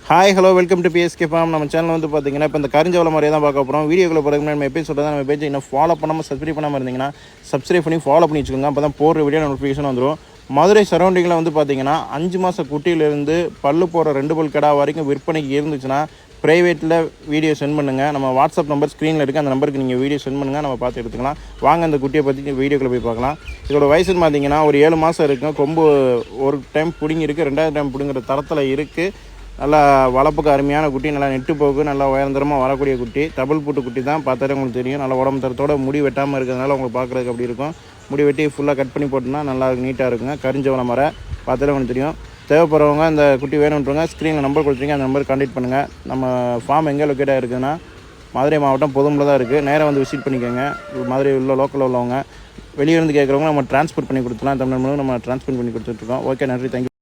Hi hello welcome to PSK farm. நம்ம channel வந்து பார்த்தீங்கன்னா இப்போ இந்த கரிஞ்சவள மாதிரியே தான் பார்க்க போகிறோம். வீடியோக்குள்ள போகிறதுக்கு நம்ம எபிசோட தான் நம்ம பேஜ் இன்னும் ஃபாலோ பண்ணாமல் சப்ஸ்கிரைப் பண்ணாமல் இருந்தீங்கன்னா சப்ஸ்கிரைப் பண்ணி ஃபாலோ பண்ணி வச்சுக்கோங்க. அப்போ தான் போடுற வீடியோ நோட்டிஃபிகேஷன் வந்துடும். மதுரை சரௌண்டிங்கில் வந்து பார்த்தீங்கன்னா 5 மாத குட்டியிலேருந்து பல்லு போகிற 2 பல் கடா வரைக்கும் விற்பனைக்கு இருந்துச்சுன்னா ப்ரைவேட்டில் வீடியோ சென்ட் பண்ணுங்கள். நம்ம வாட்ஸ்அப் நம்பர் ஸ்க்ரீனில் இருக்குது, அந்த நம்பருக்கு நீங்கள் வீடியோ சென்ட் பண்ணுங்கள், நம்ம பார்த்து எடுத்துக்கலாம். வாங்க அந்த குட்டியை பற்றி வீடியோக்குள்ளே போய் பார்க்கலாம். இதோட வயசுன்னு பார்த்தீங்கன்னா ஒரு 7 மாதம் இருக்கும். கொம்பு ஒரு டைம் பிடிங்கி இருக்குது, 2வது டைம் பிடுங்குற தரத்தில் இருக்குது. நல்லா வளர்ப்புக்கு அருமையான குட்டி, நல்லா நெட்டு போக்கு, நல்லா உயர்ந்தரமாக வரக்கூடிய குட்டி. டபுள் பூட்டு குட்டி தான், பார்த்தாலே உங்களுக்கு தெரியும். நல்லா உடம்பு தரத்தோட முடி வெட்டாமல் இருக்கிறதுனால உங்களுக்கு பார்க்குறதுக்கு அப்படி இருக்கும். முடி வெட்டி ஃபுல்லாக கட் பண்ணி போட்டோம்னா நல்லா நீட்டாக இருக்குங்க. கரிஞ்சவள மர பார்த்தாலே உங்களுக்கு தெரியும். தேவைப்படுறவங்க இந்த குட்டி வேணுன்றவங்க ஸ்க்ரீனில் நம்பர் கொடுத்துருங்க, அந்த நம்பர் கான்டெக்ட் பண்ணுங்கள். நம்ம ஃபார்ம் எங்கே லொக்கேட்டாக இருக்குதுன்னா மதுரை மாவட்டம் பொதுமில் தான் இருக்குது. நேராக வந்து விசிட் பண்ணிக்கோங்க. மதுரை உள்ள லோக்கலில் உள்ளவங்க வெளியே இருந்து கேட்குறவங்க நம்ம ட்ரான்ஸ்போர்ட் பண்ணி கொடுத்துலாம். தமிழ் மூலம் நம்ம ட்ரான்ஸ்போர்ட் பண்ணி கொடுத்துட்ருக்கோம். ஓகே, நன்றி, தேங்க்யூ.